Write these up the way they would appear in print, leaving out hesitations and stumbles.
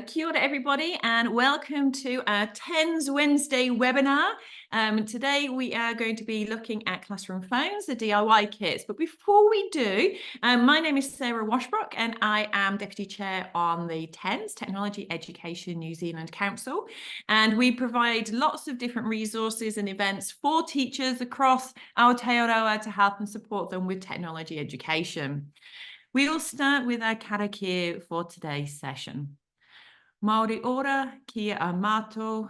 Kia ora everybody, and welcome to our TENS Wednesday webinar. Today we are going to be looking at classroom phones, the DIY kits. But before we do, my name is Sarah Washbrook and I am Deputy Chair on the TENS, Technology Education New Zealand Council. And we provide lots of different resources and events for teachers across Aotearoa to help and support them with technology education. We will start with our karakia for today's session. Maori ora kia a mātou,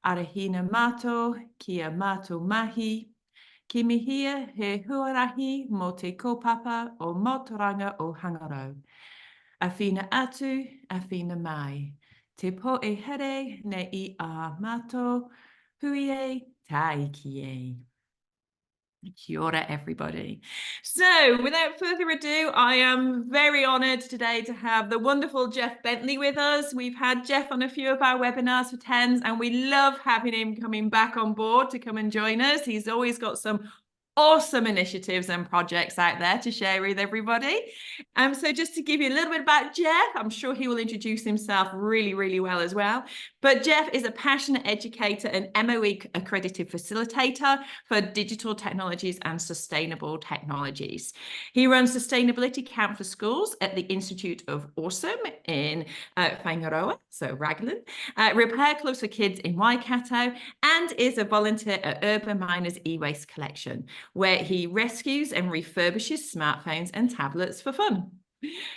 arahina mātou kia mātou mahi, ki mihia he huarahi mō te kaupapa o Mātauranga o Hangarau. A whina atu, a whina mai. Te po e here ne I a mātou, hui e tai ki e. Kia ora, everybody. So without further ado, I am very honoured today to have the wonderful Geoff Bentley with us. We've had Geoff on a few of our webinars for TENS and we love having him coming back on board to come and join us. He's always got some awesome initiatives and projects out there to share with everybody. So just to give you a little bit about Geoff, I'm sure he will introduce himself really, really well as well. But Geoff is a passionate educator and MOE accredited facilitator for digital technologies and sustainable technologies. He runs Sustainability Camp for Schools at the Institute of Awesome in Whangaroa, so Raglan, Repair Clubs for Kids in Waikato, and is a volunteer at Urban Miners e-waste collection, where he rescues and refurbishes smartphones and tablets for fun.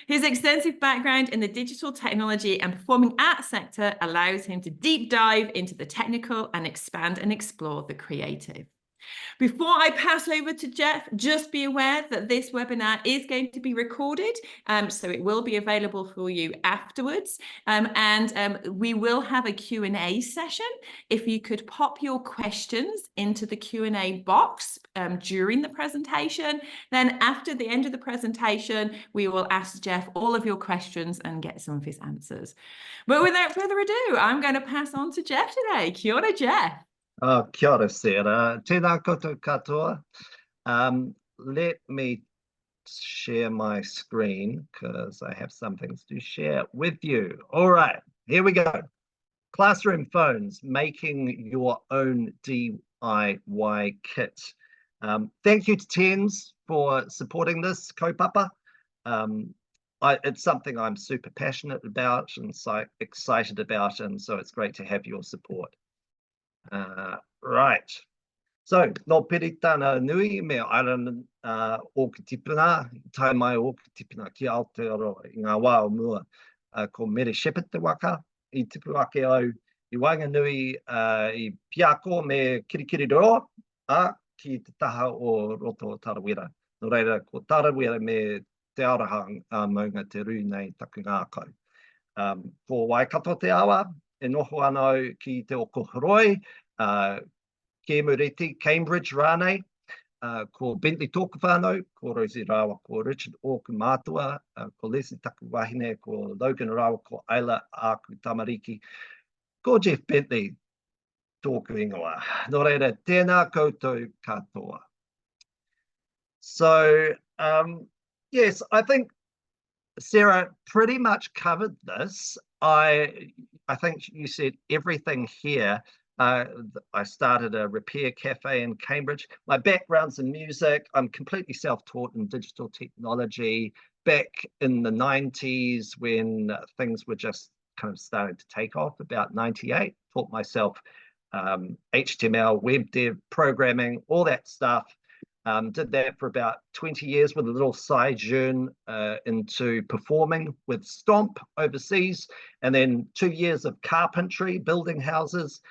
His extensive background in the digital technology and performing arts sector allows him to deep dive into the technical and expand and explore the creative. Before I pass over to Geoff, just be aware that this webinar is going to be recorded, so it will be available for you afterwards. We will have a Q&A session. If you could pop your questions into the Q&A box during the presentation, then after the end of the presentation, we will ask Geoff all of your questions and get some of his answers. But without further ado, I'm going to pass on to Geoff today. Kia ora, Geoff. Kia ora, Sarah. Tēnā koutou katoa. Let me share my screen because I have some things to share with you. All right, here we go. Classroom phones, making your own DIY kit. Thank you to TENS for supporting this kaupapa. It's something I'm super passionate about and so excited about, and so it's great to have your support. Right, so no peritana nui me aran o ki tipuna, tai mai o ki tipuna ki Aotearoa I ngā wā o mua ko Mere Shepherd te waka I tipu ake au I Wainganui I Piako me Kirikiri roa ki te taha o roto o Tarawera. No reira, ko Tarawera me te aurahang maunga te rū nei taku ngākau. Ko Waikato te awa, e noho anau ki te Okohoroi, Kemureti, Cambridge rānei, ko Bentley tōku whānau, ko Rosie Rawa, ko Richard Oku mātua, ko Leslie Taku Wahine, ko Logan Rawa, ko Ayla Aku Tamariki, ko Geoff Bentley tōku ingoa. Nō reira, tēnā koutou katoa. So, yes, I think Sarah pretty much covered this. I think you said everything here. I started a repair cafe in Cambridge. My background's in music. I'm completely self-taught in digital technology. Back in the 90s when things were just kind of starting to take off, about 98, taught myself HTML, web dev, programming, all that stuff. Did that for about 20 years with a little sojourn into performing with Stomp overseas, and then 2 years of carpentry, building houses,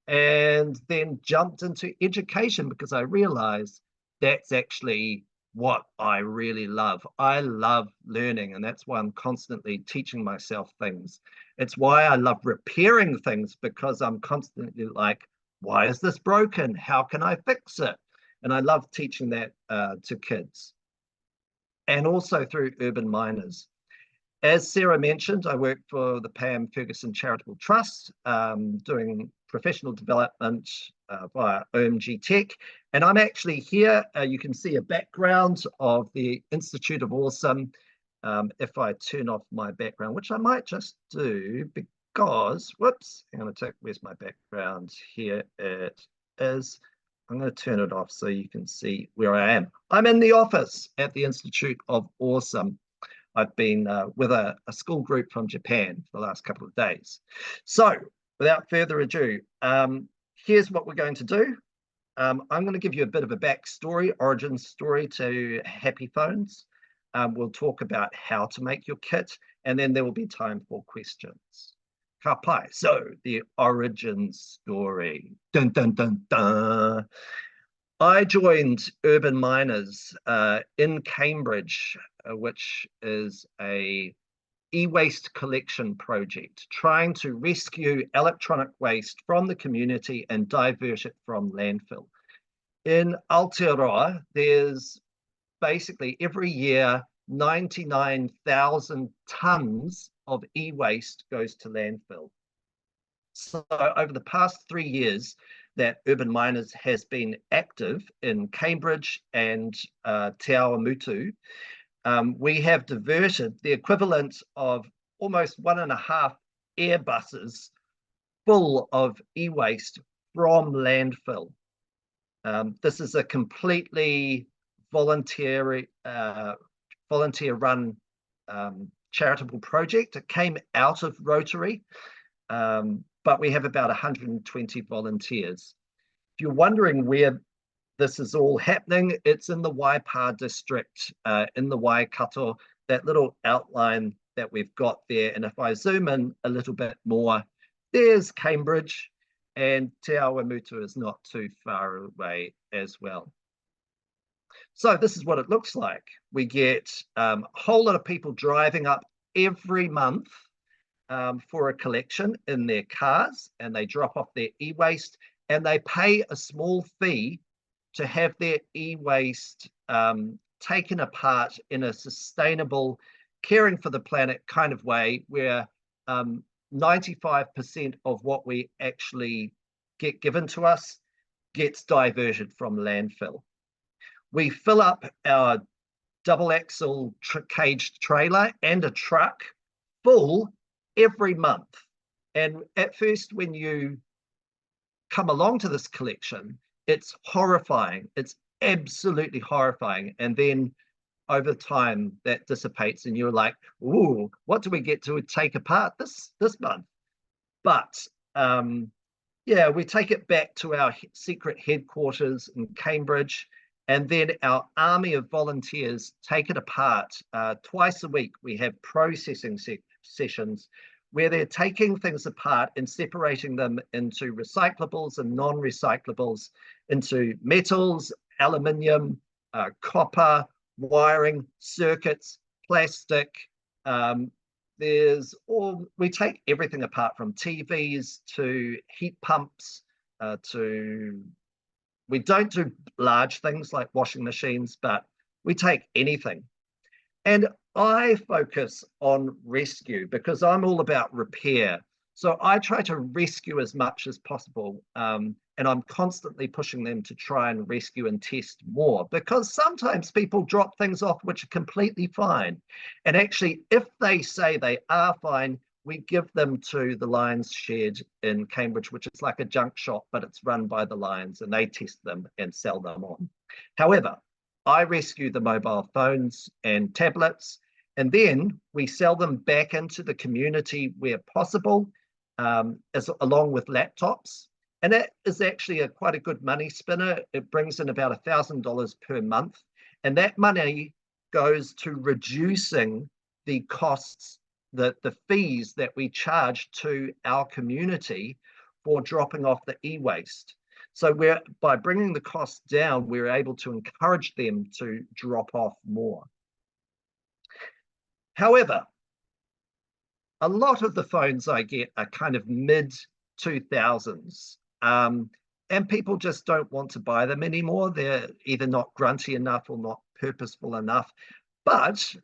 and then jumped into education because I realized that's actually what I really love. I love learning, and that's why I'm constantly teaching myself things. It's why I love repairing things, because I'm constantly like, why is this broken? How can I fix it? And I love teaching that to kids, and also through Urban Miners. As Sarah mentioned, I work for the Pam Ferguson Charitable Trust, doing professional development via OMG Tech. And I'm actually here, you can see a background of the Institute of Awesome. if I turn off my background, which I might just do because, whoops, I'm going to take, where's my background? Here it is. I'm going to turn it off so you can see where I am. I'm in the office at the Institute of Awesome. I've been with a school group from Japan for the last couple of days. So without further ado, here's what we're going to do. I'm going to give you a bit of a backstory, origin story to Happy Phones. We'll talk about how to make your kit, and then there will be time for questions. Ka pai. So the origin story. Dun, dun, dun, dun. I joined Urban Miners in Cambridge, which is a e-waste collection project, trying to rescue electronic waste from the community and divert it from landfill. In Aotearoa, there's basically every year 99,000 tons of e-waste goes to landfill. So over the past 3 years that Urban Miners has been active in Cambridge and Te Awamutu, we have diverted the equivalent of almost 1.5 Airbuses full of e-waste from landfill. This is a completely volunteer-run charitable project. It came out of Rotary, but we have about 120 volunteers. If you're wondering where this is all happening, it's in the Waipa district, in the Waikato, that little outline that we've got there. And if I zoom in a little bit more, there's Cambridge, and Te Awamutu is not too far away as well. So this is what it looks like. We get a whole lot of people driving up every month for a collection in their cars, and they drop off their e-waste, and they pay a small fee to have their e-waste taken apart in a sustainable, caring for the planet kind of way, where 95% of what we actually get given to us gets diverted from landfill. We fill up our double axle caged trailer and a truck full every month. And at first, when you come along to this collection, it's horrifying. It's absolutely horrifying. And then over time that dissipates and you're like, ooh, what do we get to take apart this month? But yeah, we take it back to our secret headquarters in Cambridge, and then our army of volunteers take it apart. Twice a week we have processing sessions where they're taking things apart and separating them into recyclables and non-recyclables, into metals, aluminium, copper, wiring, circuits, plastic. We take everything apart, from TVs to heat pumps we don't do large things like washing machines, but we take anything. And I focus on rescue because I'm all about repair. So I try to rescue as much as possible. And I'm constantly pushing them to try and rescue and test more, because sometimes people drop things off which are completely fine. And actually, if they say they are fine, we give them to the Lions Shed in Cambridge, which is like a junk shop, but it's run by the Lions, and they test them and sell them on. However, I rescue the mobile phones and tablets, and then we sell them back into the community where possible, along with laptops. And that is actually quite a good money spinner. It brings in about $1,000 per month. And that money goes to reducing the costs, the fees that we charge to our community for dropping off the e-waste. So by bringing the costs down, we're able to encourage them to drop off more. However, a lot of the phones I get are kind of mid-2000s. And people just don't want to buy them anymore. They're either not grunty enough or not purposeful enough. But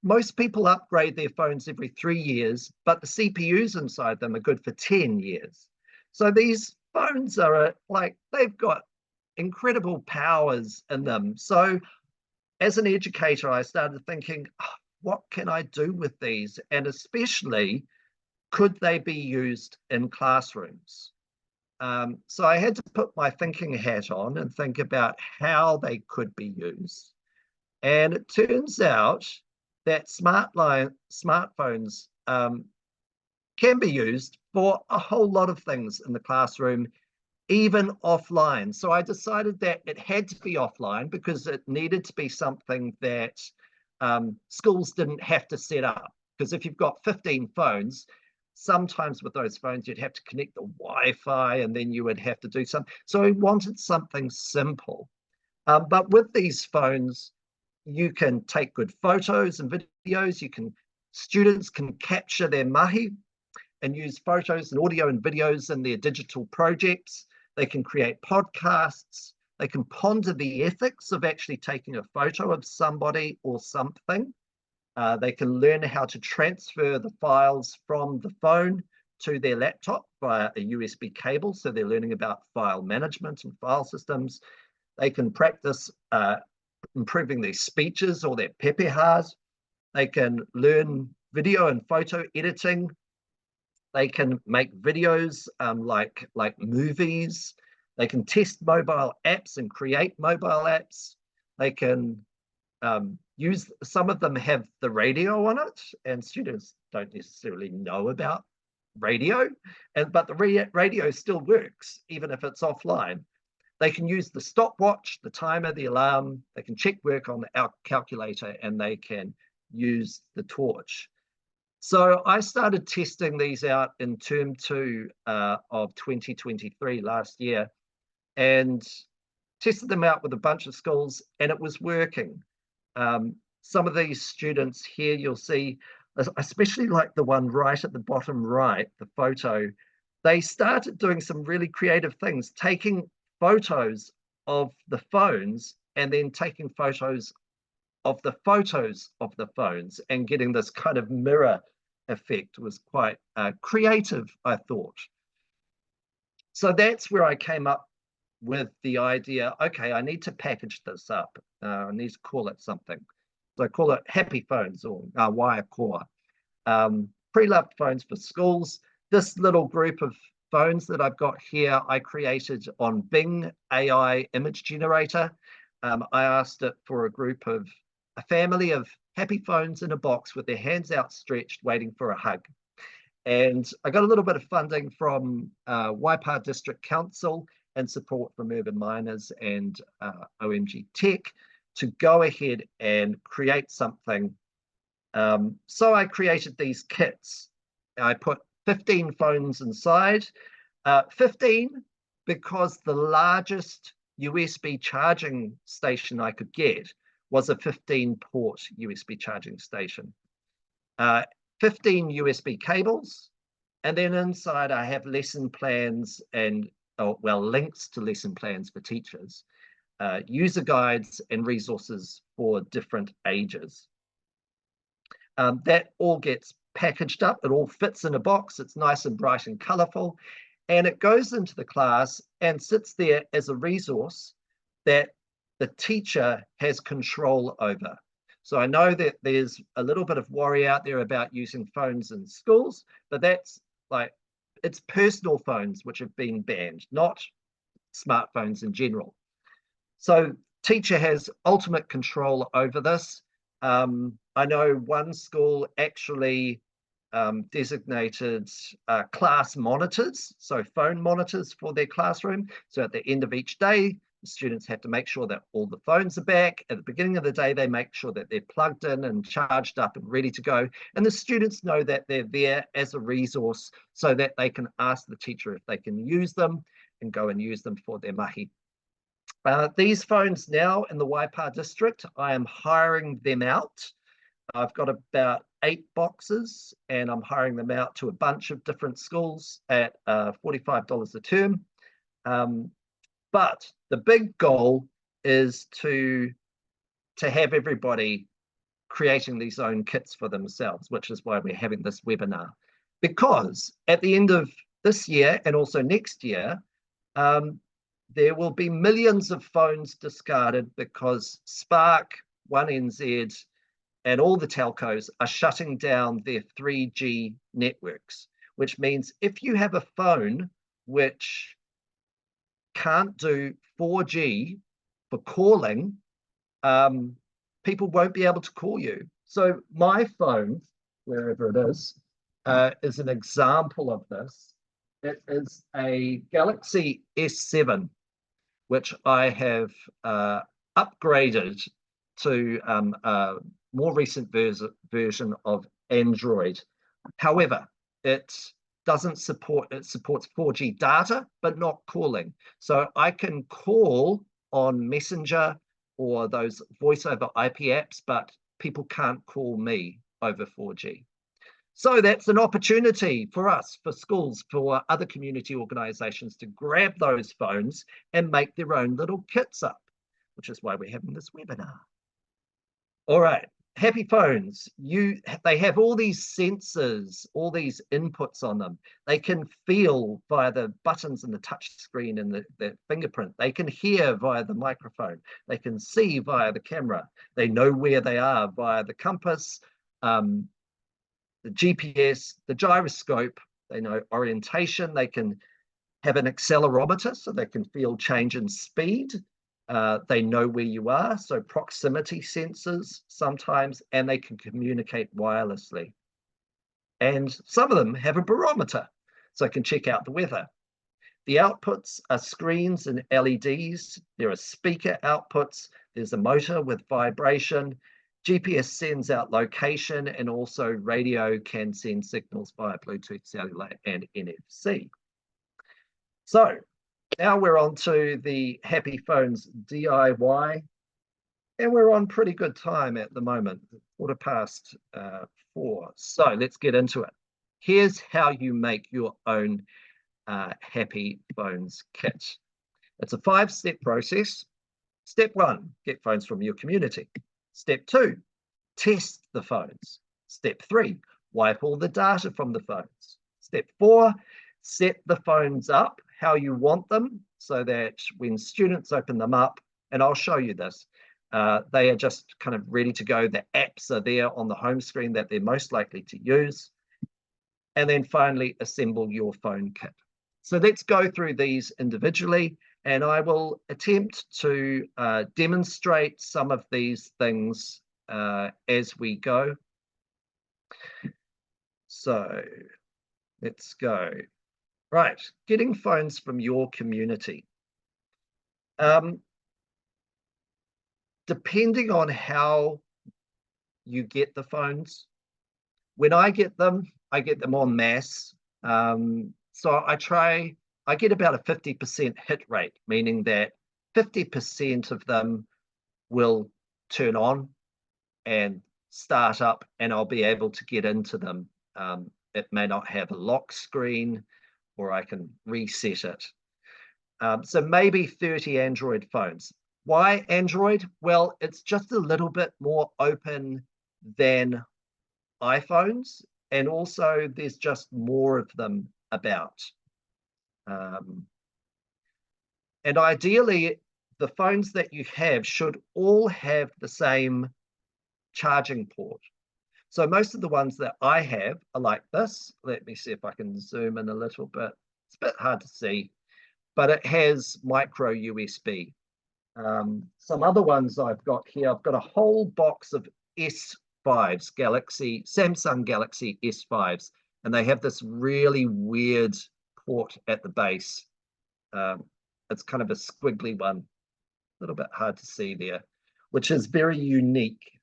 most people upgrade their phones every 3 years, but the CPUs inside them are good for 10 years. So these phones are they've got incredible powers in them. So as an educator, I started thinking, what can I do with these? And especially, could they be used in classrooms? So I had to put my thinking hat on and think about how they could be used. And it turns out that smartphones can be used for a whole lot of things in the classroom, even offline. So I decided that it had to be offline because it needed to be something that schools didn't have to set up. Because if you've got 15 phones, sometimes with those phones, you'd have to connect the Wi-Fi and then you would have to do something. So I wanted something simple. But with these phones, you can take good photos and videos. Students can capture their mahi and use photos and audio and videos in their digital projects. They can create podcasts. They can ponder the ethics of actually taking a photo of somebody or something. They can learn how to transfer the files from the phone to their laptop via a USB cable. So they're learning about file management and file systems. They can practice improving their speeches or their pepehas. They can learn video and photo editing. They can make videos like movies. They can test mobile apps and create mobile apps. They can use, some of them have the radio on it, and students don't necessarily know about radio, but the radio still works, even if it's offline. They can use the stopwatch, the timer, the alarm. They can check work on our calculator, and they can use the torch. So I started testing these out in term 2 of 2023 last year, and tested them out with a bunch of schools, and it was working. Some of these students here, you'll see, especially like the one right at the bottom right, the photo, they started doing some really creative things, taking photos of the phones and then taking photos of the phones and getting this kind of mirror effect. Was quite creative, I thought. So that's where I came up with the idea, okay, I need to package this up. I need to call it something. So I call it Happy Phones, or ākonga. Pre-loved phones for schools. This little group of phones that I've got here, I created on Bing AI image generator. I asked it for a family of happy phones in a box with their hands outstretched, waiting for a hug. And I got a little bit of funding from Waipa District Council and support from Urban Miners and OMG Tech to go ahead and create something. So I created these kits. I put 15 phones inside. 15 because the largest USB charging station I could get was a 15-port USB charging station. 15 USB cables, and then inside I have lesson plans and, links to lesson plans for teachers, user guides and resources for different ages. That all gets packaged up. It all fits in a box. It's nice and bright and colorful, and it goes into the class and sits there as a resource that the teacher has control over. So I know that there's a little bit of worry out there about using phones in schools, but that's like, it's personal phones which have been banned, not smartphones in general. So teacher has ultimate control over this. I know one school actually designated class monitors, so phone monitors for their classroom. So at the end of each day, the students have to make sure that all the phones are back. At the beginning of the day, they make sure that they're plugged in and charged up and ready to go. And the students know that they're there as a resource so that they can ask the teacher if they can use them and go and use them for their mahi. These phones now in the Waipa district, I am hiring them out. I've got about 8 boxes and I'm hiring them out to a bunch of different schools at $45 a term. But the big goal is to have everybody creating these own kits for themselves, which is why we're having this webinar. Because at the end of this year and also next year, there will be millions of phones discarded because Spark, 1NZ, and all the telcos are shutting down their 3G networks, which means if you have a phone which can't do 4G for calling, people won't be able to call you. So my phone, wherever it is an example of this. It is a Galaxy S7, which I have upgraded to a more recent version of Android. However, it supports 4G data, but not calling. So I can call on Messenger or those voice over IP apps, but people can't call me over 4G. So that's an opportunity for us, for schools, for other community organizations to grab those phones and make their own little kits up, which is why we're having this webinar. All right, happy phones. They have all these sensors, all these inputs on them. They can feel via the buttons and the touch screen and the fingerprint. They can hear via the microphone. They can see via the camera. They know where they are via the compass, the GPS, the gyroscope. They know orientation. They can have an accelerometer, so they can feel change in speed. They know where you are, so proximity sensors sometimes, and they can communicate wirelessly. And some of them have a barometer, so they can check out the weather. The outputs are screens and LEDs. There are speaker outputs. There's a motor with vibration. GPS sends out location, and also radio can send signals via Bluetooth, cellular, and NFC. So now we're on to the Happy Phones DIY, and we're on pretty good time at the moment, 4:04. So let's get into it. Here's how you make your own Happy Phones kit. It's a 5-step process. Step 1, get phones from your community. Step 2, test the phones. Step 3, wipe all the data from the phones. Step 4, set the phones up how you want them so that when students open them up, and I'll show you this, they are just kind of ready to go. The apps are there on the home screen that they're most likely to use. And then finally, assemble your phone kit. So let's go through these individually, and I will attempt to demonstrate some of these things as we go. So let's go. Right, getting phones from your community. Depending on how you get the phones, when I get them en masse. So I get about a 50% hit rate, meaning that 50% of them will turn on and start up, and I'll be able to get into them. It may not have a lock screen, or I can reset it. So maybe 30 Android phones. Why Android? Well, it's just a little bit more open than iPhones, and also there's just more of them about. And ideally, the phones that you have should all have the same charging port. So most of the ones that I have are like this. Let me see if I can zoom in a little bit. It's a bit hard to see, but it has micro USB. Some other ones I've got here, I've got a whole box of S5s, Samsung Galaxy S5s, and they have this really weird port at the base. It's kind of a squiggly one, a little bit hard to see there, which is very unique.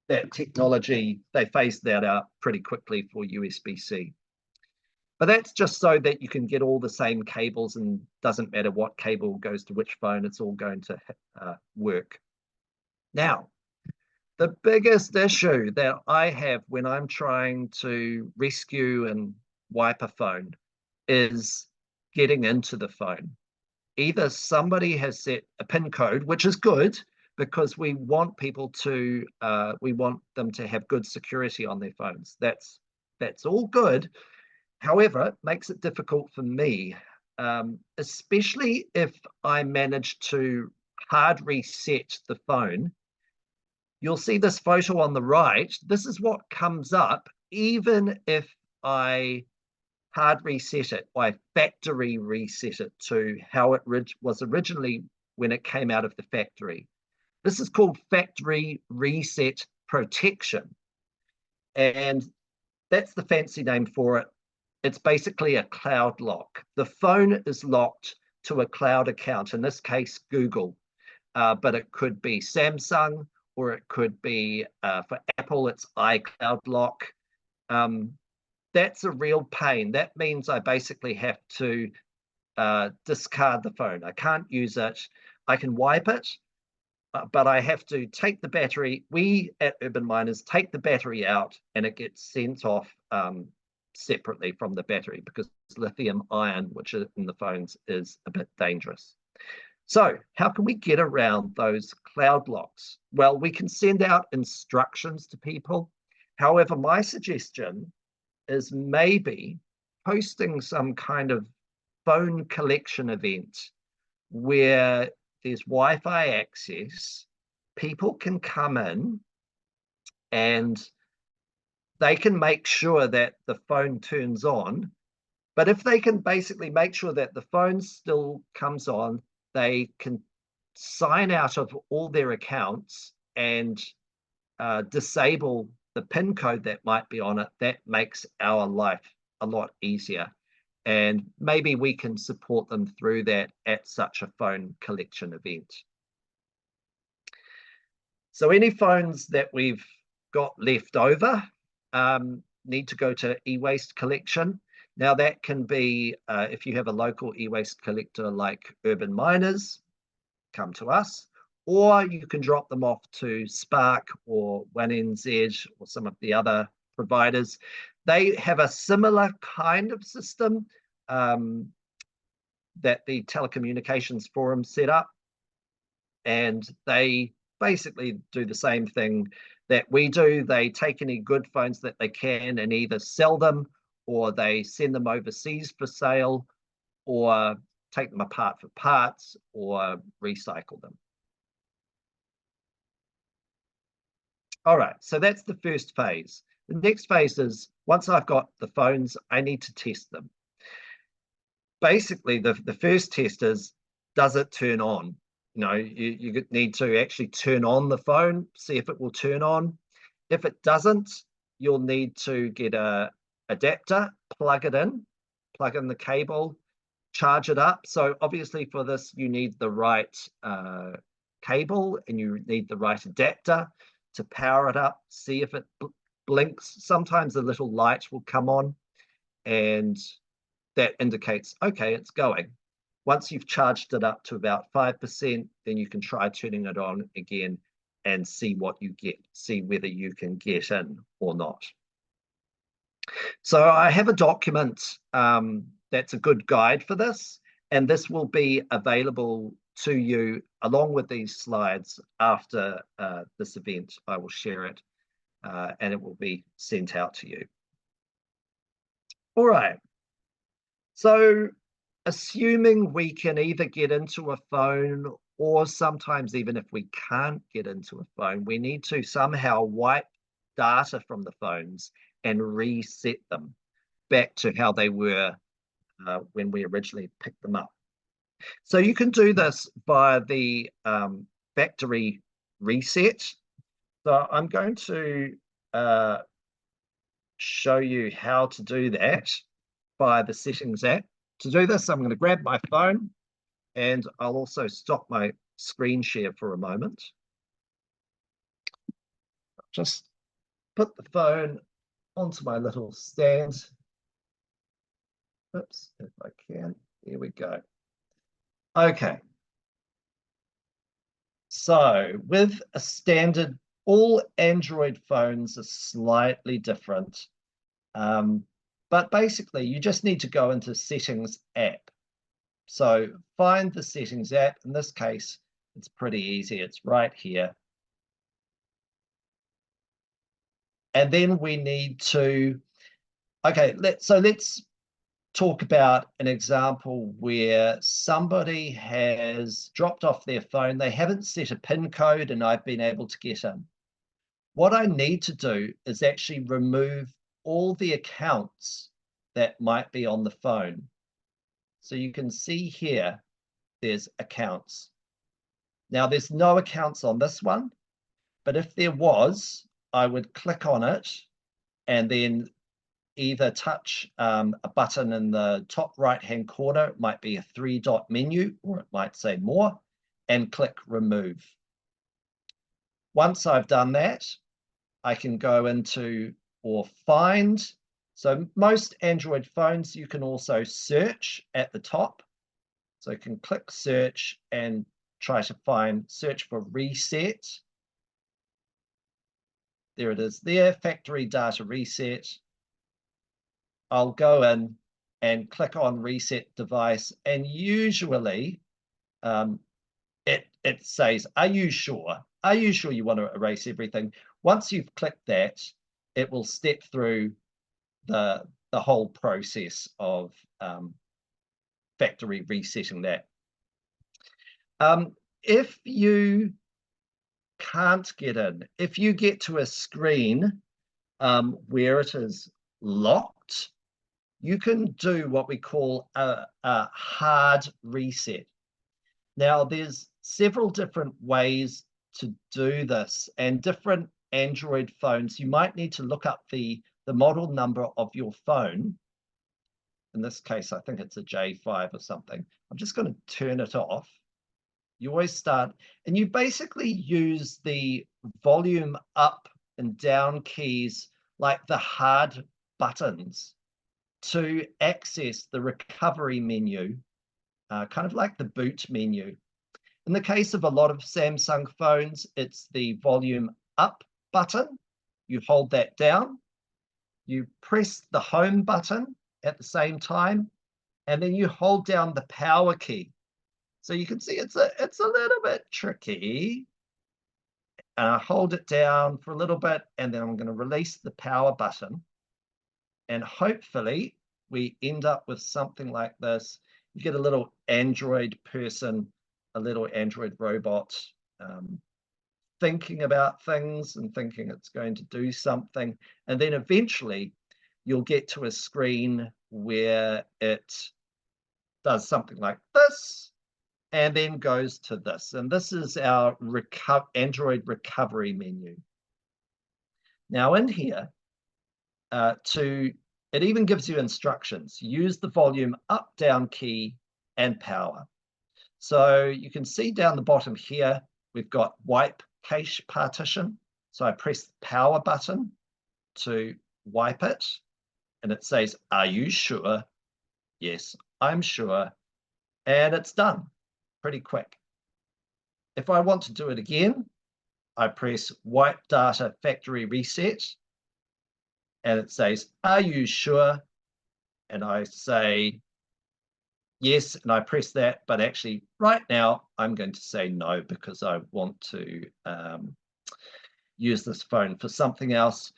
That technology, they phased that out pretty quickly for USB-C. But that's just so that you can get all the same cables, and doesn't matter what cable goes to which phone, it's all going to work. Now, the biggest issue that I have when I'm trying to rescue and wipe a phone is getting into the phone. Either somebody has set a PIN code, which is good, because we want people to, we want them to have good security on their phones. That's all good. However, it makes it difficult for me, especially if I manage to hard reset the phone you'll see this photo on the right. This is what comes up even if I hard reset it, I factory reset it to how it was originally when it came out of the factory. This is called factory reset protection. And that's the fancy name for it. It's basically a cloud lock. The phone is locked to a cloud account, in this case, Google, but it could be Samsung, or it could be, for Apple, it's iCloud lock. That's a real pain. That means I basically have to discard the phone. I can't use it. I can wipe it, but I have to take the battery. We at Urban Miners take the battery out and it gets sent off separately from the battery, because lithium ion, which is in the phones, is a bit dangerous. So how can we get around those cloud locks? Well, we can send out instructions to people. However, my suggestion is maybe hosting some kind of phone collection event where there's Wi-Fi access. People can come in and they can make sure that the phone turns on. But if they can basically make sure that the phone still comes on, they can sign out of all their accounts and disable the PIN code that might be on it. That makes our life a lot easier. And maybe we can support them through that at such a phone collection event. So any phones that we've got left over need to go to e-waste collection. Now that can be, if you have a local e-waste collector like Urban Miners, come to us, or you can drop them off to Spark or 1NZ or some of the other providers. They have a similar kind of system that the Telecommunications Forum set up, and they basically do the same thing that we do. They take any good phones that they can and either sell them, or they send them overseas for sale, or take them apart for parts, or recycle them. All right, so that's the first phase. The next phase is, once I've got the phones, I need to test them. Basically, the first test is, does it turn on? You know, you need to actually turn on the phone, see if it will turn on. If it doesn't, you'll need to get a adapter, plug in the cable, charge it up. So obviously for this, you need the right cable and you need the right adapter to power it up, see if it blinks. Sometimes a little light will come on and that indicates, okay, it's going. Once you've charged it up to about 5%, then you can try turning it on again and see what you get, see whether you can get in or not. So I have a document that's a good guide for this, and this will be available to you along with these slides after this event. I will share it and it will be sent out to you. All right. So assuming we can either get into a phone, or sometimes even if we can't get into a phone, we need to somehow wipe data from the phones and reset them back to how they were when we originally picked them up. So you can do this via the factory reset. So I'm going to show you how to do that via the settings app. To do this, I'm going to grab my phone, and I'll also stop my screen share for a moment. Just put the phone onto my little stand. Oops, if I can. Here we go. Okay. So with a standard, all Android phones are slightly different. But basically, you just need to go into Settings app. So find the Settings app. In this case, it's pretty easy. It's right here. And then we need to, okay, let's talk about an example where somebody has dropped off their phone. They haven't set a PIN code and I've been able to get in. what I need to do is actually remove all the accounts that might be on the phone. So you can see here, there's accounts. Now there's no accounts on this one, but if there was, I would click on it and then either touch a button in the top right-hand corner, it might be a 3-dot menu, or it might say more, and click remove. Once I've done that, I can go into or find. So most Android phones, you can also search at the top. So you can click search and try to search for reset. There it is there, factory data reset. I'll go in and click on reset device, and usually it says, are you sure? Are you sure you want to erase everything? Once you've clicked that, it will step through the whole process of factory resetting that. If you can't get in, if you get to a screen where it is locked, you can do what we call a hard reset. Now, there's several different ways to do this, and different Android phones, you might need to look up the model number of your phone. In this case, I think it's a J5 or something. I'm just going to turn it off. You always start, and you basically use the volume up and down keys like the hard buttons to access the recovery menu, kind of like the boot menu. In the case of a lot of Samsung phones, it's the volume up button. You hold that down, you press the home button at the same time, and then you hold down the power key. So you can see it's a little bit tricky. And I hold it down for a little bit, and then I'm going to release the power button. And hopefully we end up with something like this. You get a little Android person, a little Android robot thinking about things and thinking it's going to do something. And then eventually you'll get to a screen where it does something like this and then goes to this. And this is our Android recovery menu. Now in here, it even gives you instructions. Use the volume up, down key, and power. So you can see down the bottom here, we've got wipe cache partition. So I press the power button to wipe it, and it says, are you sure? Yes, I'm sure. And it's done pretty quick. If I want to do it again, I press wipe data factory reset, and it says, are you sure? And I say, yes, and I press that, but actually right now I'm going to say no because I want to use this phone for something else.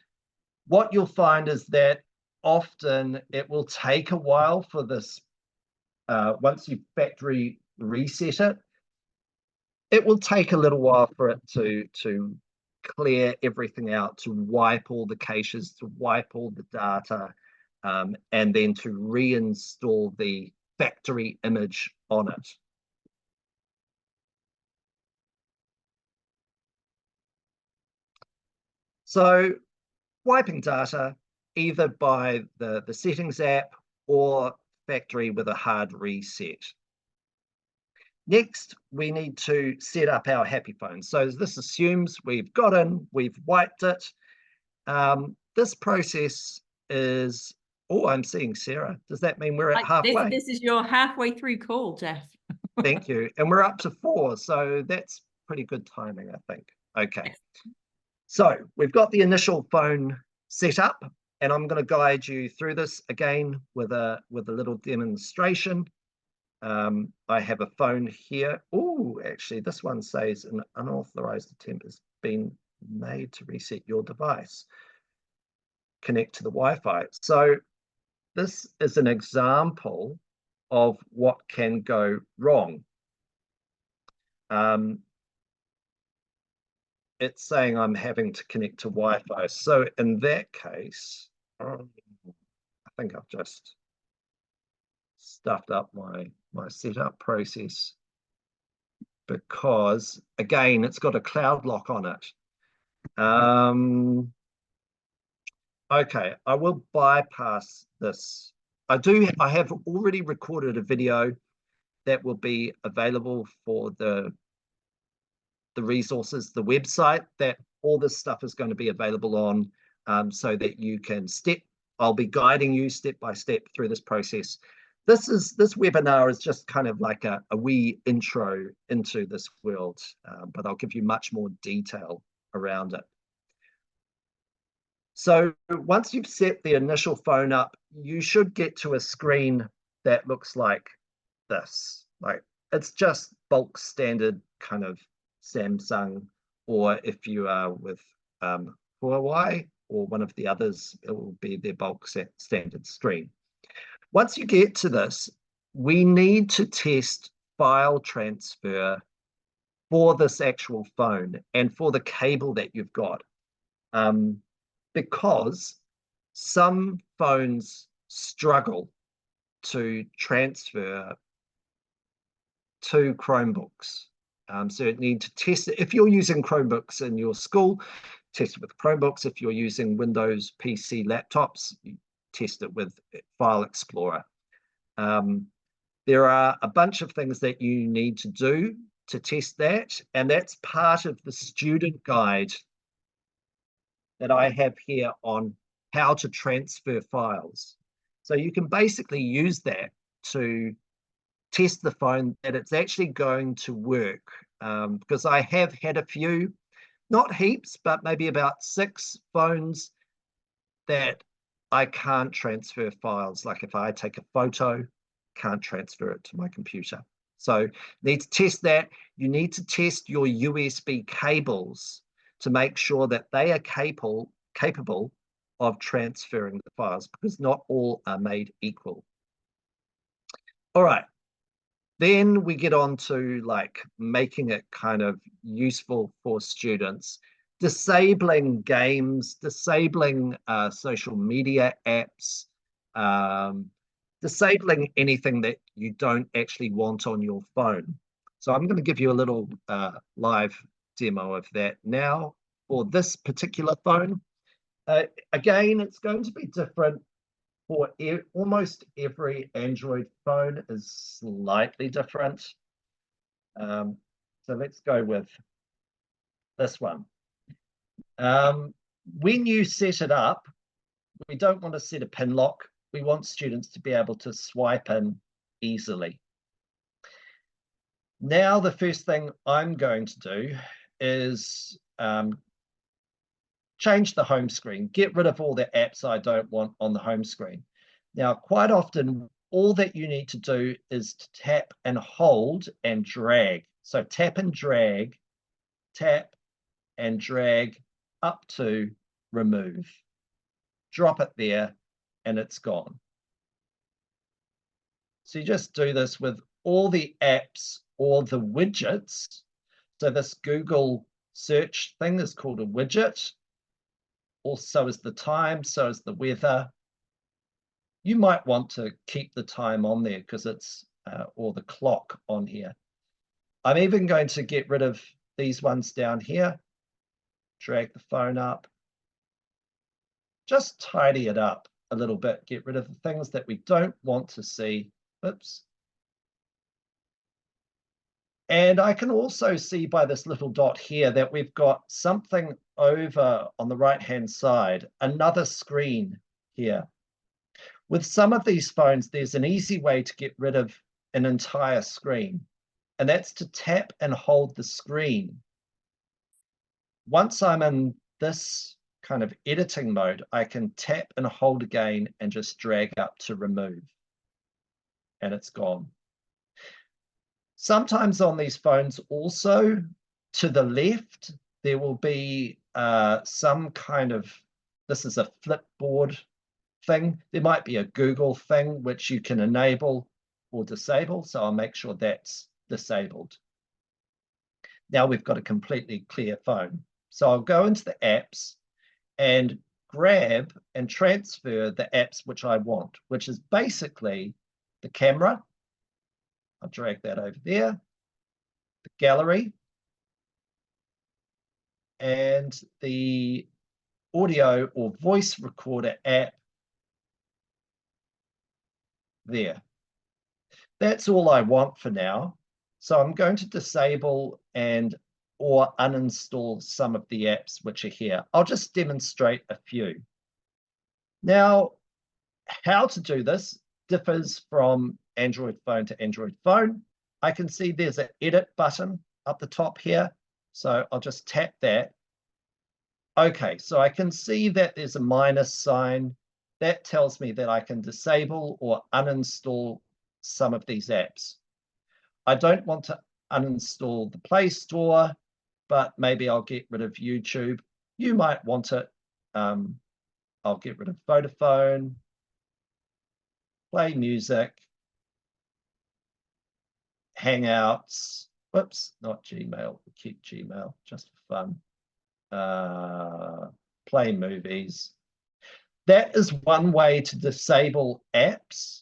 What you'll find is that often it will take a while for this, once you factory reset it, it will take a little while for it to clear everything out, to wipe all the caches, to wipe all the data, and then to reinstall the factory image on it. So wiping data either by the settings app or factory with a hard reset. Next, we need to set up our happy phone. So this assumes we've got in, we've wiped it. This process is, oh, I'm seeing Sarah. Does that mean we're at halfway? This is your halfway through call, Geoff. Thank you. And we're up to 4, so that's pretty good timing, I think. Okay. So we've got the initial phone set up, and I'm going to guide you through this again with a little demonstration. I have a phone here. Oh, actually, this one says an unauthorized attempt has been made to reset your device. Connect to the Wi-Fi. So this is an example of what can go wrong. it's saying I'm having to connect to Wi-Fi. So in that case, I think I've just stuffed up my setup process, because again, it's got a cloud lock on it. Okay, I will bypass this. I have already recorded a video that will be available for the resources, the website that all this stuff is going to be available on, so that you can I'll be guiding you step by step through this process. This webinar is just kind of like a wee intro into this world, but I'll give you much more detail around it. So once you've set the initial phone up, you should get to a screen that looks like this. Like, it's just bulk standard kind of Samsung, or if you are with Huawei or one of the others, it will be their bulk standard screen. Once you get to this, we need to test file transfer for this actual phone and for the cable that you've got, because some phones struggle to transfer to Chromebooks. So you need to test it. If you're using Chromebooks in your school, test it with Chromebooks. If you're using Windows PC laptops, you test it with File Explorer. There are a bunch of things that you need to do to test that, and that's part of the student guide that I have here on how to transfer files. So you can basically use that to test the phone that it's actually going to work, because I have had a few, not heaps, but maybe about 6 phones that I can't transfer files. Like if I take a photo, can't transfer it to my computer. So you need to test that. You need to test your USB cables to make sure that they are capable of transferring the files, because not all are made equal. All right. Then we get on to like making it kind of useful for students, disabling games, disabling social media apps, disabling anything that you don't actually want on your phone. So I'm going to give you a little live demo of that now for this particular phone. Again, it's going to be different for almost every Android phone, is slightly different. So let's go with this one. When you set it up, we don't want to set a pin lock. We want students to be able to swipe in easily. Now, the first thing I'm going to do is change the home screen, get rid of all the apps I don't want on the home screen. Now, quite often, all that you need to do is to tap and hold and drag. So tap and drag up to remove. Drop it there and it's gone. So you just do this with all the apps or the widgets. So this Google search thing is called a widget. Also is the time, so is the weather. You might want to keep the time on there because it's, or the clock on here. I'm even going to get rid of these ones down here. Drag the phone up. Just tidy it up a little bit. Get rid of the things that we don't want to see. Oops. And I can also see by this little dot here that we've got something over on the right-hand side, another screen here. With some of these phones, there's an easy way to get rid of an entire screen, and that's to tap and hold the screen. Once I'm in this kind of editing mode, I can tap and hold again and just drag up to remove, and it's gone. Sometimes on these phones also, to the left, there will be some kind of, this is a flipboard thing. There might be a Google thing which you can enable or disable. So I'll make sure that's disabled. Now we've got a completely clear phone. So I'll go into the apps and grab and transfer the apps which I want, which is basically the camera. I'll drag that over there, the gallery, and the audio or voice recorder app there. That's all I want for now. So I'm going to disable and or uninstall some of the apps which are here. I'll just demonstrate a few. Now, how to do this differs from Android phone to Android phone. I can see there's an edit button up the top here. So I'll just tap that. Okay, so I can see that there's a minus sign. That tells me that I can disable or uninstall some of these apps. I don't want to uninstall the Play Store, but maybe I'll get rid of YouTube. You might want it. I'll get rid of Vodafone, Play Music, Hangouts. Whoops, not Gmail. We'll keep Gmail just for fun. Play Movies. That is one way to disable apps.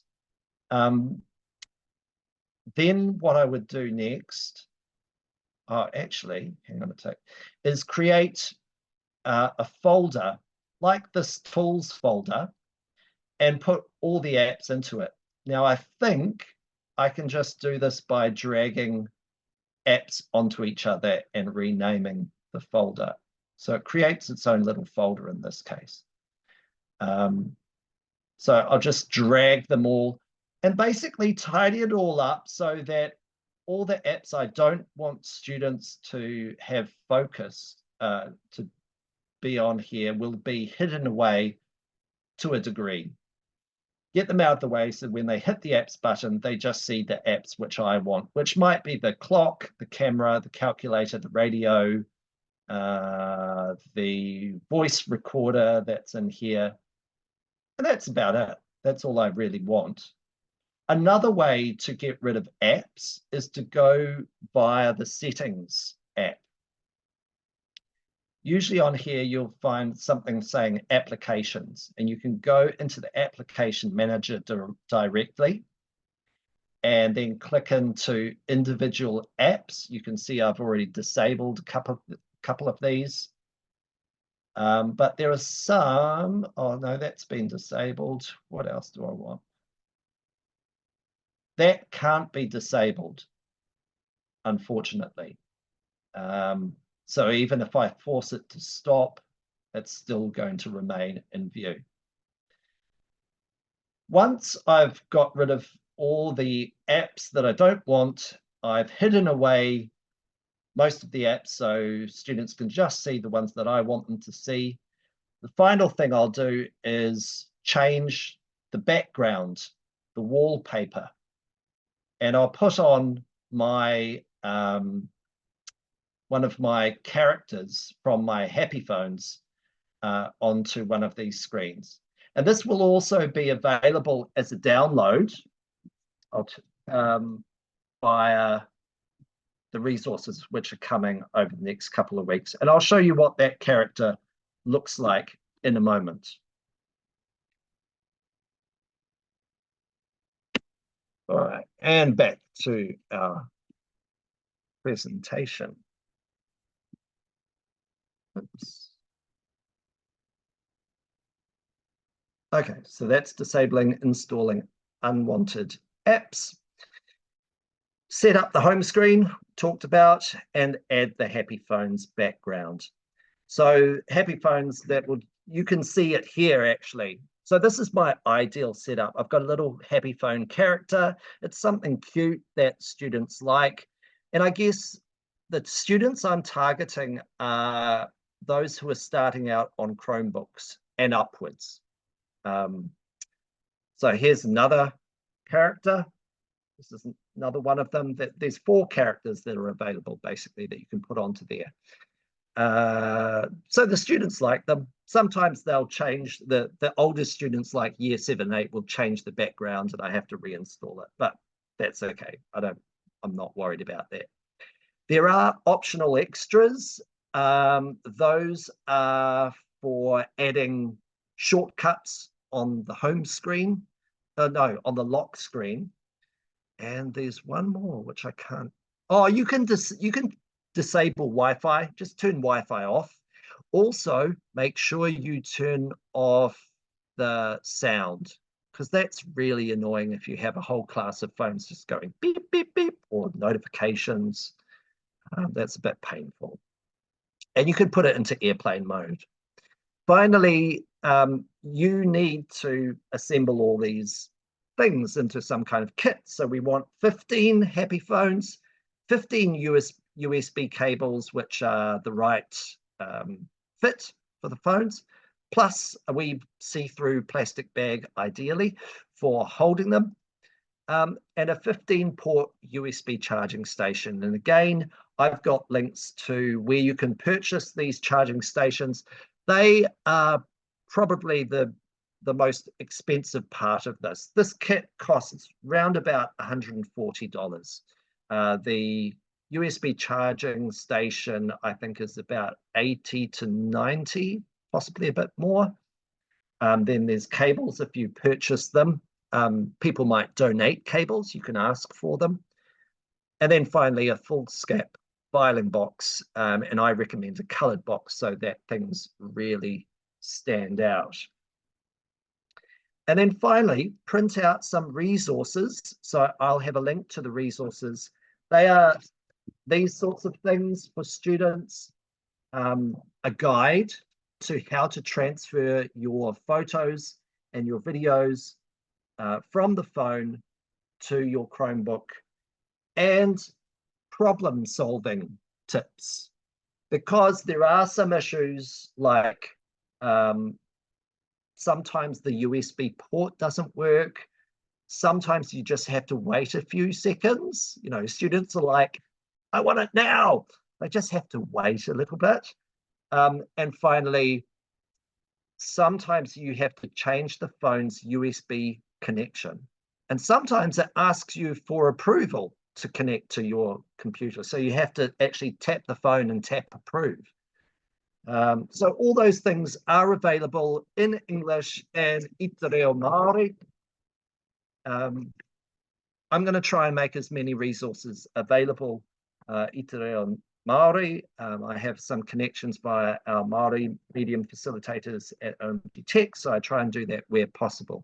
Then what I would do next, actually, hang on a sec, is create a folder like this tools folder and put all the apps into it. Now, I think I can just do this by dragging apps onto each other and renaming the folder. So it creates its own little folder in this case. So I'll just drag them all and basically tidy it all up so that all the apps I don't want students to have focus to be on here will be hidden away to a degree. Get them out of the way so when they hit the apps button, they just see the apps which I want, which might be the clock, the camera, the calculator, the radio, the voice recorder that's in here. And that's about it. That's all I really want. Another way to get rid of apps is to go via the settings app. Usually on here, you'll find something saying applications, and you can go into the application manager directly and then click into individual apps. You can see I've already disabled a couple of these. But there are some, oh no, that's been disabled. What else do I want? That can't be disabled, unfortunately. So even if I force it to stop, it's still going to remain in view. Once I've got rid of all the apps that I don't want, I've hidden away most of the apps so students can just see the ones that I want them to see. The final thing I'll do is change the background, the wallpaper, and I'll put on my one of my characters from my Happy Phones onto one of these screens. And this will also be available as a download via the resources which are coming over the next couple of weeks. And I'll show you what that character looks like in a moment. All right, and back to our presentation. Oops. Okay, so that's disabling, installing unwanted apps. Set up the home screen, talked about, and add the Happy Phones background. So Happy Phones, you can see it here actually. So this is my ideal setup. I've got a little Happy Phone character. It's something cute that students like. And I guess the students I'm targeting are those who are starting out on Chromebooks and upwards. So here's another character. This is another one of them. There's 4 characters that are available basically that you can put onto there. So the students like them. Sometimes they'll change, the older students like year 7, 8 will change the background and I have to reinstall it, but that's okay. I'm not worried about that. There are optional extras Those are for adding shortcuts on the home screen. No, on the lock screen. And there's one more which I can't. Oh, you can disable Wi-Fi. Just turn Wi-Fi off. Also, make sure you turn off the sound, because that's really annoying if you have a whole class of phones just going beep, beep, beep, or notifications. That's a bit painful. And you can put it into airplane mode. Finally, you need to assemble all these things into some kind of kit. So we want 15 happy phones, 15 USB cables, which are the right fit for the phones, plus a wee see-through plastic bag, ideally, for holding them, and a 15-port USB charging station. And again, I've got links to where you can purchase these charging stations. They are probably the most expensive part of this. This kit costs around about $140. The USB charging station, I think, is about 80 to 90, possibly a bit more. Then there's cables if you purchase them. People might donate cables, you can ask for them. And then finally, a full SCAP filing box, and I recommend a colored box so that things really stand out. And then finally, print out some resources. So I'll have a link to the resources. They are these sorts of things for students, a guide to how to transfer your photos and your videos from the phone to your Chromebook, and problem solving tips, because there are some issues like sometimes the USB port doesn't work. Sometimes you just have to wait a few seconds. You know, students are like, I want it now. They just have to wait a little bit. And finally, sometimes you have to change the phone's USB connection. And sometimes it asks you for approval to connect to your computer. So you have to actually tap the phone and tap approve. So all those things are available in English and Ita Reo Māori. I'm going to try and make as many resources available Ita Reo Māori. I have some connections via our Māori medium facilitators at OMG Tech, so I try and do that where possible.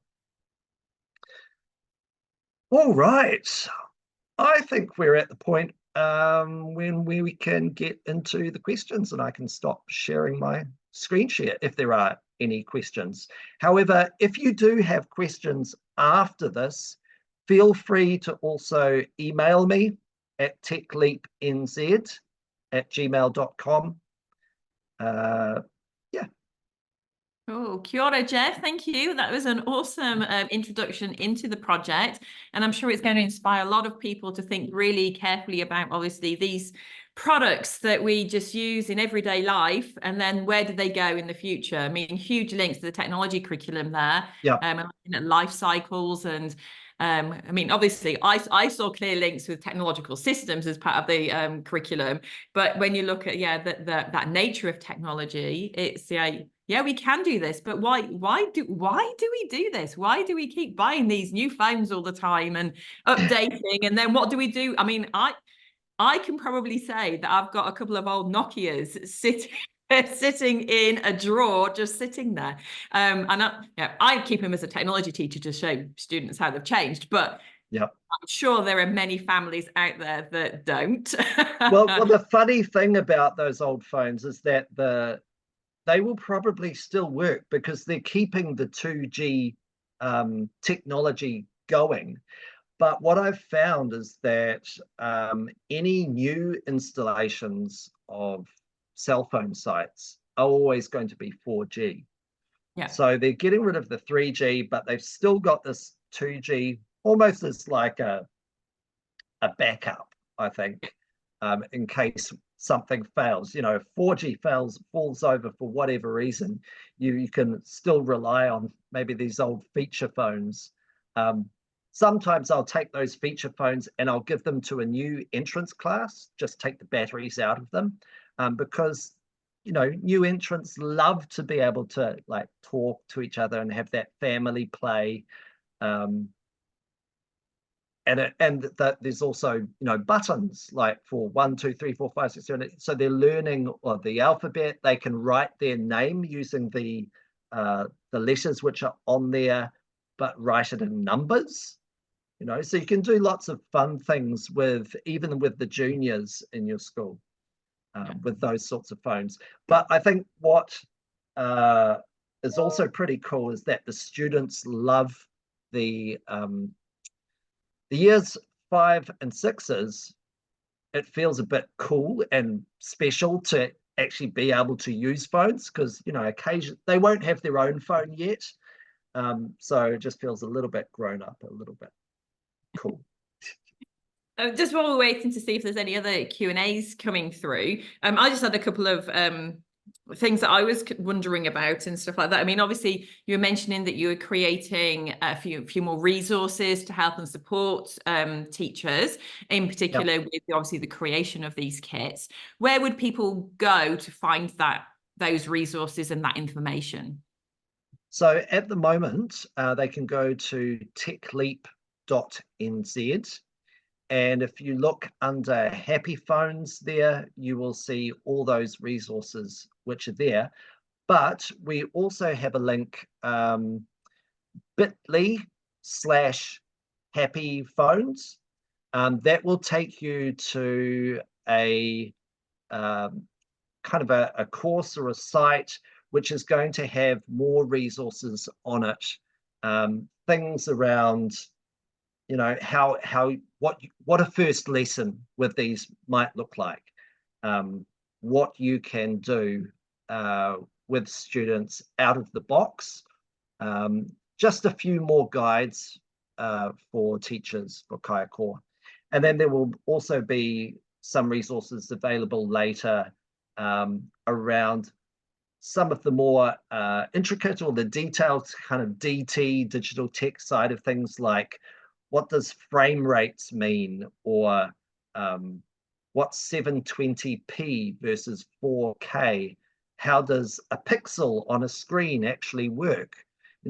All right, I think we're at the point when we can get into the questions, and I can stop sharing my screen share if there are any questions. However, if you do have questions after this, feel free to also email me at techleapnz@gmail.com. Yeah. Oh, kia ora, Geoff. Thank you. That was an awesome introduction into the project. And I'm sure it's going to inspire a lot of people to think really carefully about, obviously, these products that we just use in everyday life. And then where do they go in the future? I mean, huge links to the technology curriculum there. Yeah. And looking at life cycles and I mean, obviously, I saw clear links with technological systems as part of the curriculum. But when you look at, that nature of technology, it's, yeah, we can do this, but why do we do this? Why do we keep buying these new phones all the time and updating? And then what do we do? I mean, I can probably say that I've got a couple of old Nokias sitting in a drawer, just sitting there. And I keep them as a technology teacher to show students how they've changed, but yeah, I'm sure there are many families out there that don't. well, the funny thing about those old phones is that they will probably still work because they're keeping the 2G technology going. But what I've found is that any new installations of cell phone sites are always going to be 4G. Yeah. So they're getting rid of the 3G, but they've still got this 2G almost as like a backup, I think, in case something fails. You know, if 4G falls over for whatever reason, you can still rely on maybe these old feature phones. Sometimes I'll take those feature phones and I'll give them to a new entrance class, just take the batteries out of them, because new entrants love to be able to like talk to each other and have that family play. And that there's also buttons like for 1, 2, 3, 4, 5, 6, 7, 8. So they're learning the alphabet. They can write their name using the letters which are on there, but write it in numbers. So you can do lots of fun things even with the juniors in your school with those sorts of phones. But I think what is also pretty cool is that the students love the years 5 and 6s. It feels a bit cool and special to actually be able to use phones because occasionally they won't have their own phone yet, so it just feels a little bit grown up, a little bit cool. Just while we're waiting to see if there's any other Q&As coming through, I just had a couple of things that I was wondering about and stuff like that. I mean, obviously, you were mentioning that you were creating a few more resources to help and support teachers, in particular with obviously the creation of these kits. Where would people go to find those resources and that information? So at the moment, they can go to techleap.nz. And if you look under Happy Phones there, you will see all those resources which are there. But we also have a link, bit.ly/Happy Phones. That will take you to a kind of a course or a site which is going to have more resources on it. Things around what a first lesson with these might look like, what you can do with students out of the box, just a few more guides for teachers for Kaiako. And then there will also be some resources available later around some of the more intricate or the detailed kind of DT, digital tech side of things, like what does frame rates mean, or what's 720p versus 4K? How does a pixel on a screen actually work?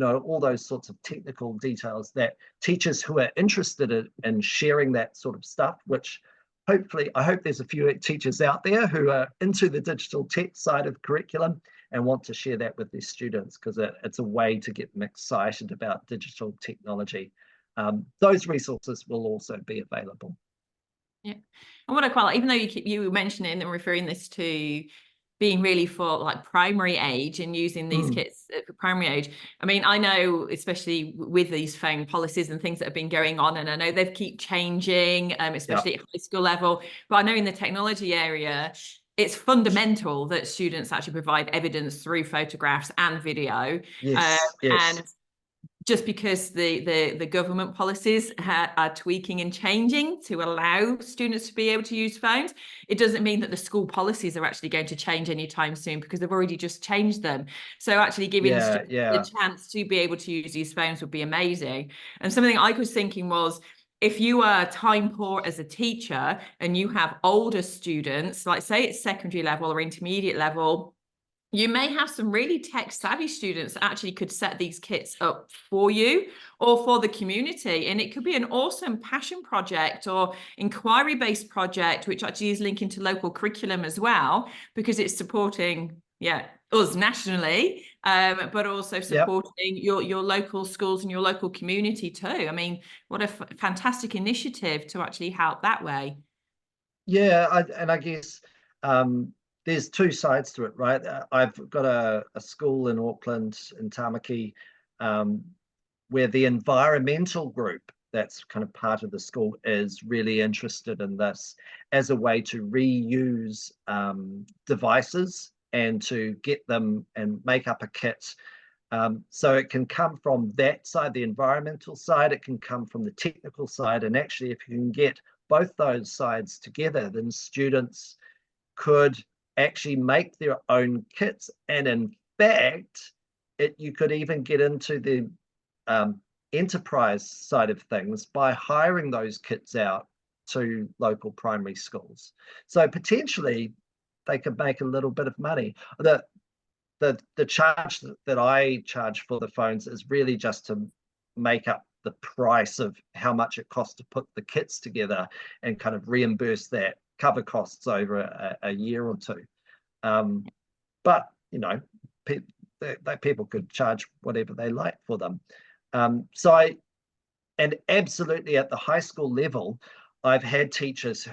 All those sorts of technical details that teachers who are interested in sharing that sort of stuff, which hopefully, I hope there's a few teachers out there who are into the digital tech side of curriculum and want to share that with their students, because it's a way to get them excited about digital technology. Those resources will also be available. Yeah, and what I quite like, even though you were mentioning and referring this to being really for like primary age and using these kits for primary age. I mean, I know, especially with these phone policies and things that have been going on, and I know they keep changing, especially at high school level, but I know in the technology area, it's fundamental that students actually provide evidence through photographs and video. Yes. And just because the government policies are tweaking and changing to allow students to be able to use phones, it doesn't mean that the school policies are actually going to change anytime soon, because they've already just changed them. So actually giving the chance to be able to use these phones would be amazing. And something I was thinking was, if you are time poor as a teacher and you have older students, like say it's secondary level or intermediate level, you may have some really tech savvy students that actually could set these kits up for you or for the community. And it could be an awesome passion project or inquiry-based project, which actually is linking to local curriculum as well, because it's supporting, us nationally, but also supporting your local schools and your local community too. I mean, what a fantastic initiative to actually help that way. Yeah, I guess there's two sides to it, right? I've got a school in Auckland, in Tamaki, where the environmental group that's kind of part of the school is really interested in this as a way to reuse devices and to get them and make up a kit. So it can come from that side, the environmental side, it can come from the technical side. And actually, if you can get both those sides together, then students could actually make their own kits. And in fact, you could even get into the enterprise side of things by hiring those kits out to local primary schools. So potentially, they could make a little bit of money. The charge that I charge for the phones is really just to make up the price of how much it costs to put the kits together and kind of reimburse that cover costs over a year or two. But you know, people could charge whatever they like for them. And absolutely at the high school level, I've had teachers,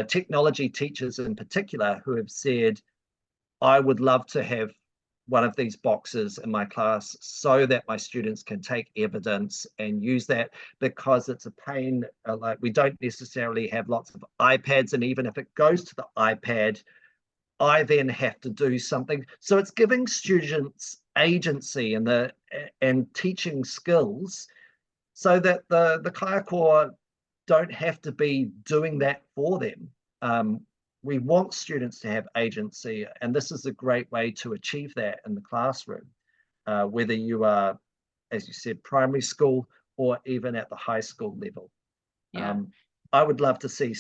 technology teachers in particular, who have said, I would love to have one of these boxes in my class so that my students can take evidence and use that, because it's a pain. Like, we don't necessarily have lots of iPads, and even if it goes to the iPad, I then have to do something. So it's giving students agency and teaching skills so that the kaiako don't have to be doing that for them. We want students to have agency, and this is a great way to achieve that in the classroom, whether you are, as you said, primary school or even at the high school level. Yeah. I would love to see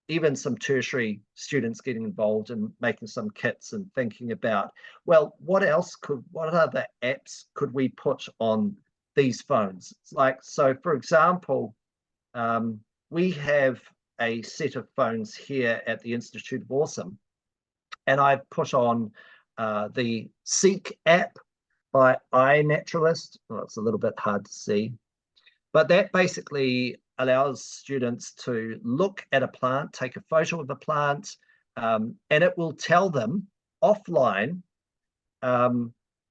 even some tertiary students getting involved in making some kits and thinking about, well, what other apps could we put on these phones? Like, so for example, we have a set of phones here at the Institute of Awesome, and I've put on the Seek app by iNaturalist. Well, it's a little bit hard to see, but that basically allows students to look at a plant, take a photo of a plant, and it will tell them offline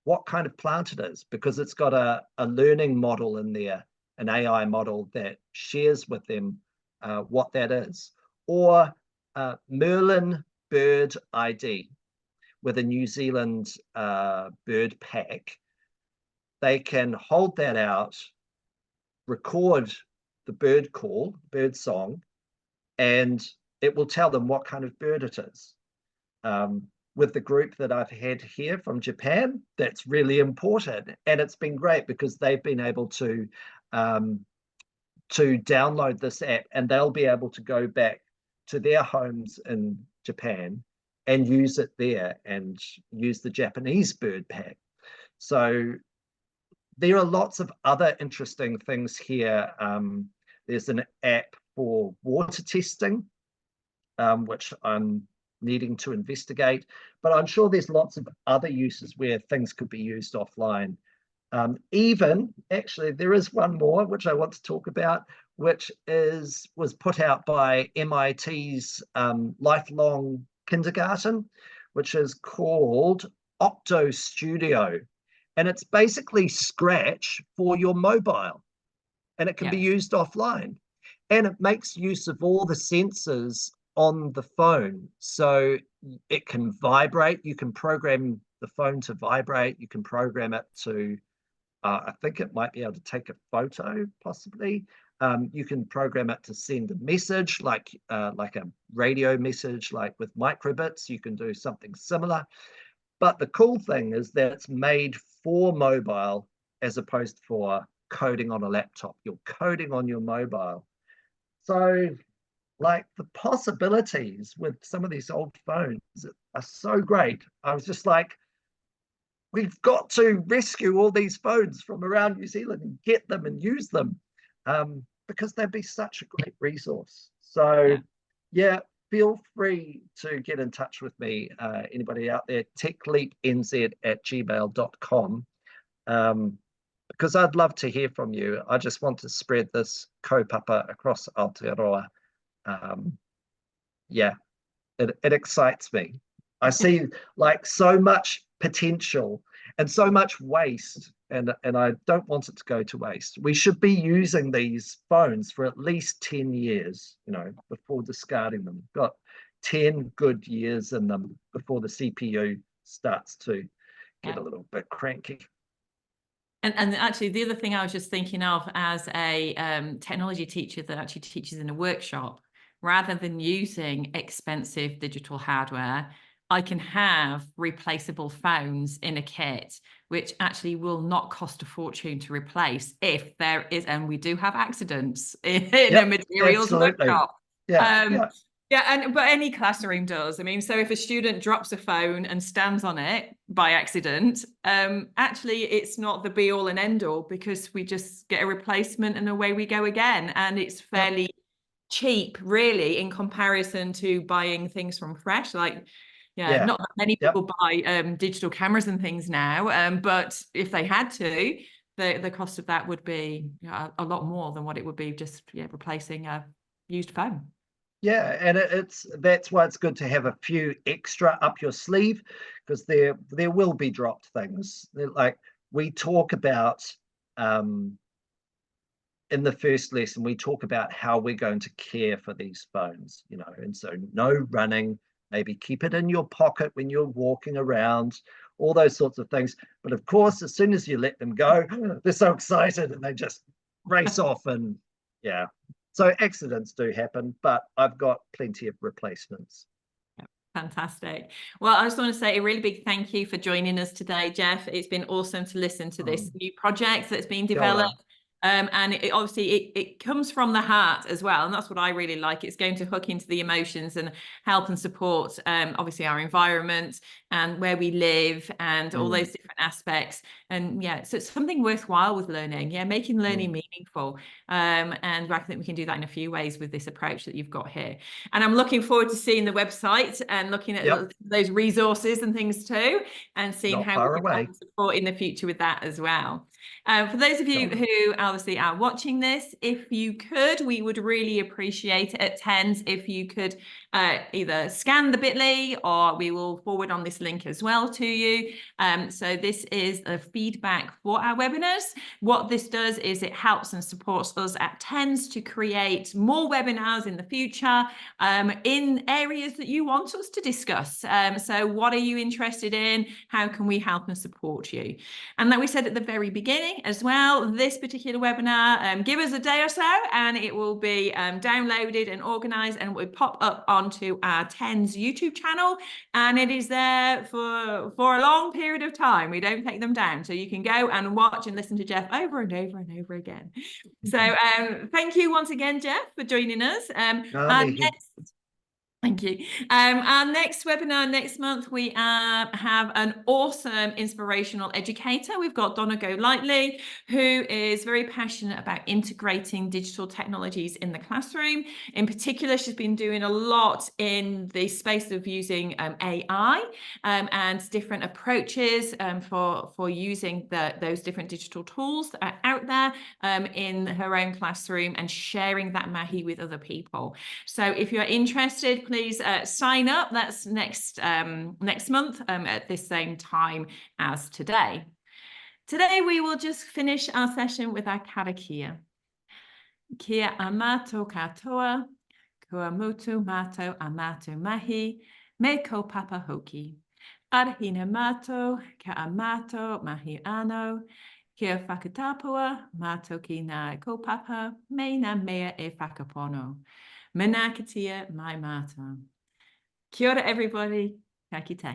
what kind of plant it is, because it's got a learning model in there, an AI model that shares with them what that is. Or Merlin Bird ID with a New Zealand bird pack. They can hold that out, record the bird call, bird song, and it will tell them what kind of bird it is. With the group that I've had here from Japan, that's really important. And it's been great because they've been able to download this app, and they'll be able to go back to their homes in Japan and use it there and use the Japanese bird pack. So there are lots of other interesting things here. There's an app for water testing, which I'm needing to investigate, but I'm sure there's lots of other uses where things could be used offline. Even, actually, there is one more which I want to talk about, which was put out by MIT's Lifelong Kindergarten, which is called Octo Studio. And it's basically Scratch for your mobile, and it can be used offline. And it makes use of all the sensors on the phone. So it can vibrate. You can program the phone to vibrate. You can program it to, I think it might be able to take a photo, possibly. You can program it to send a message, like a radio message, like with microbits. You can do something similar. But the cool thing is that it's made for mobile as opposed for coding on a laptop. You're coding on your mobile. So, like, the possibilities with some of these old phones are so great. I was just like, we've got to rescue all these phones from around New Zealand and get them and use them, because they'd be such a great resource. So, yeah, feel free to get in touch with me, anybody out there, techleapnz@gmail.com, because I'd love to hear from you. I just want to spread this kaupapa across Aotearoa. Yeah, it excites me. I see like so much potential and so much waste, and I don't want it to go to waste. We should be using these phones for at least 10 years, before discarding them. Got 10 good years in them before the CPU starts to get a little bit cranky. And actually, the other thing I was just thinking of as a technology teacher that actually teaches in a workshop, rather than using expensive digital hardware, I can have replaceable phones in a kit, which actually will not cost a fortune to replace if there is, and we do have accidents in a materials absolutely. workshop. Yeah. Yeah, but any classroom does. I mean, so if a student drops a phone and stands on it by accident, actually it's not the be all and end all, because we just get a replacement and away we go again. And it's Yep. fairly cheap, really, in comparison to buying things from fresh. Like, yeah, Yeah. not that many Yep. people buy digital cameras and things now, but if they had to, the cost of that would be a lot more than what it would be just replacing a used phone. Yeah, and that's why it's good to have a few extra up your sleeve, because there will be dropped things. Like we talk about in the first lesson, we talk about how we're going to care for these phones, and so no running, maybe keep it in your pocket when you're walking around, all those sorts of things. But of course, as soon as you let them go, they're so excited and they just race off, and yeah. So accidents do happen, but I've got plenty of replacements. Fantastic. Well, I just want to say a really big thank you for joining us today, Geoff. It's been awesome to listen to this new project that's been Kia ora. developed. And obviously it comes from the heart as well. And that's what I really like. It's going to hook into the emotions and help and support, obviously, our environment and where we live and all those different aspects. And yeah, so it's something worthwhile with learning. Yeah, making learning meaningful. And I think we can do that in a few ways with this approach that you've got here. And I'm looking forward to seeing the website and looking at those resources and things too, and seeing Not how far we can away. help support in the future with that as well. For those of you who obviously are watching this, if you could, we would really appreciate it at TENS if you could either scan the bit.ly, or we will forward on this link as well to you. So this is a feedback for our webinars. What this does is it helps and supports us at TENS to create more webinars in the future in areas that you want us to discuss. So what are you interested in? How can we help and support you? And like we said at the very beginning as well, this particular webinar, give us a day or so and it will be downloaded and organized and will pop up onto our TENS YouTube channel. And it is there for a long period of time. We don't take them down. So you can go and watch and listen to Geoff over and over and over again. So thank you once again, Geoff, for joining us. Thank you. Our next webinar next month, we have an awesome inspirational educator. We've got Donna Golightly, who is very passionate about integrating digital technologies in the classroom. In particular, she's been doing a lot in the space of using AI and different approaches for using those different digital tools that are out there in her own classroom and sharing that mahi with other people. So if you're interested, please sign up. That's next month at this same time as today. Today, we will just finish our session with our karakia. Kia amato katoa, kua mutu mato amato mahi, me ko papa hoki. Arhina mato, ka amato mahi ano, kia whakatapua, mato ki nā kaupapa, me nā mea e whakapono. Manakatia mai mātou. Kia ora, everybody. Ka kite.